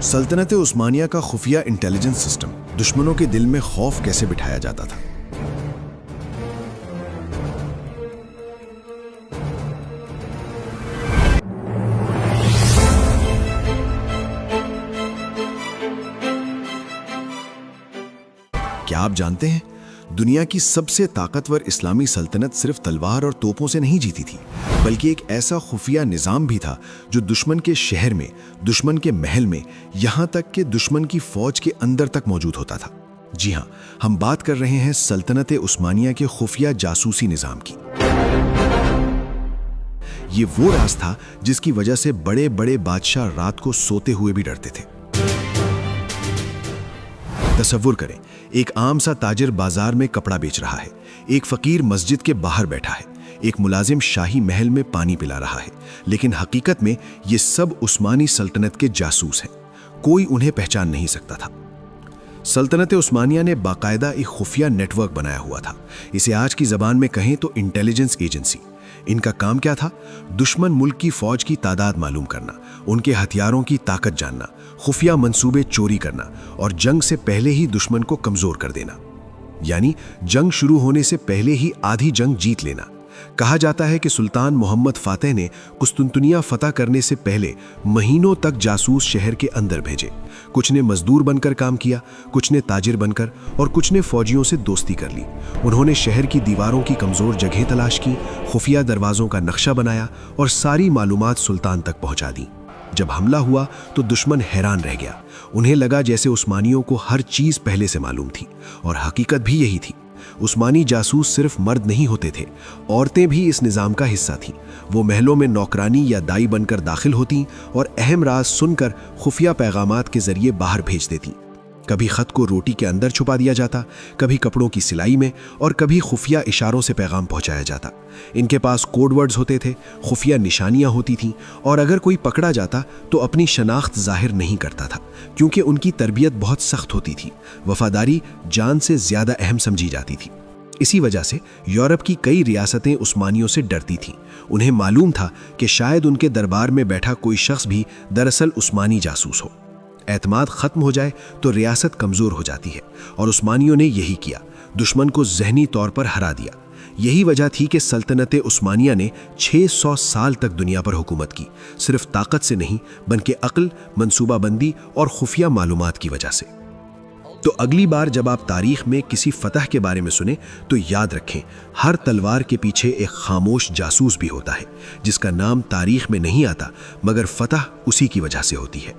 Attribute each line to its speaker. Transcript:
Speaker 1: سلطنت عثمانیہ کا خفیہ انٹیلیجنس سسٹم دشمنوں کے دل میں خوف کیسے بٹھایا جاتا تھا؟ کیا آپ جانتے ہیں دنیا کی سب سے طاقتور اسلامی سلطنت صرف تلوار اور توپوں سے نہیں جیتی تھی، بلکہ ایک ایسا خفیہ نظام بھی تھا جو دشمن کے شہر میں، دشمن کے محل میں، یہاں تک کہ دشمن کی فوج کے اندر تک موجود ہوتا تھا۔ جی ہاں، ہم بات کر رہے ہیں سلطنت عثمانیہ کے خفیہ جاسوسی نظام کی۔ یہ وہ راز تھا جس کی وجہ سے بڑے بڑے بادشاہ رات کو سوتے ہوئے بھی ڈرتے تھے۔ تصور کریں، ایک عام سا تاجر بازار میں کپڑا بیچ رہا ہے، ایک فقیر مسجد کے باہر بیٹھا ہے، ایک ملازم شاہی محل میں پانی پلا رہا ہے، لیکن حقیقت میں یہ سب عثمانی سلطنت کے جاسوس ہیں۔ کوئی انہیں پہچان نہیں سکتا تھا۔ سلطنت عثمانیہ نے باقاعدہ ایک خفیہ نیٹ ورک بنایا ہوا تھا۔ اسے آج کی زبان میں کہیں تو انٹیلیجنس ایجنسی۔ ان کا کام کیا تھا؟ دشمن ملک کی فوج کی تعداد معلوم کرنا، ان کے ہتھیاروں کی طاقت جاننا، خفیہ منصوبے چوری کرنا اور جنگ سے پہلے ہی دشمن کو کمزور کر دینا، یعنی جنگ شروع ہونے سے پہلے ہی آدھی جنگ جیت لینا۔ کہا جاتا ہے کہ سلطان محمد فاتح نے قسطنطنیہ فتح کرنے سے پہلے مہینوں تک جاسوس شہر کے اندر بھیجے۔ کچھ نے مزدور بن کر کام کیا، کچھ نے تاجر بن کر، اور کچھ نے فوجیوں سے دوستی کر لی۔ انہوں نے شہر کی دیواروں کی کمزور جگہیں تلاش کی، خفیہ دروازوں کا نقشہ بنایا اور ساری معلومات سلطان تک پہنچا دی۔ جب حملہ ہوا تو دشمن حیران رہ گیا۔ انہیں لگا جیسے عثمانیوں کو ہر چیز پہلے سے معلوم تھی، اور حقیقت بھی یہی تھی۔ عثمانی جاسوس صرف مرد نہیں ہوتے تھے، عورتیں بھی اس نظام کا حصہ تھیں۔ وہ محلوں میں نوکرانی یا دائی بن کر داخل ہوتیں اور اہم راز سن کر خفیہ پیغامات کے ذریعے باہر بھیج دیتیں۔ کبھی خط کو روٹی کے اندر چھپا دیا جاتا، کبھی کپڑوں کی سلائی میں، اور کبھی خفیہ اشاروں سے پیغام پہنچایا جاتا۔ ان کے پاس کوڈ ورڈز ہوتے تھے، خفیہ نشانیاں ہوتی تھیں، اور اگر کوئی پکڑا جاتا تو اپنی شناخت ظاہر نہیں کرتا تھا، کیونکہ ان کی تربیت بہت سخت ہوتی تھی۔ وفاداری جان سے زیادہ اہم سمجھی جاتی تھی۔ اسی وجہ سے یورپ کی کئی ریاستیں عثمانیوں سے ڈرتی تھیں۔ انہیں معلوم تھا کہ شاید ان کے دربار میں بیٹھا کوئی شخص بھی دراصل عثمانی جاسوس ہو۔ اعتماد ختم ہو جائے تو ریاست کمزور ہو جاتی ہے، اور عثمانیوں نے یہی کیا، دشمن کو ذہنی طور پر ہرا دیا۔ یہی وجہ تھی کہ سلطنت عثمانیہ نے 600 سال تک دنیا پر حکومت کی، صرف طاقت سے نہیں بلکہ عقل، منصوبہ بندی اور خفیہ معلومات کی وجہ سے۔ تو اگلی بار جب آپ تاریخ میں کسی فتح کے بارے میں سنیں تو یاد رکھیں، ہر تلوار کے پیچھے ایک خاموش جاسوس بھی ہوتا ہے، جس کا نام تاریخ میں نہیں آتا مگر فتح اسی کی وجہ سے ہوتی ہے۔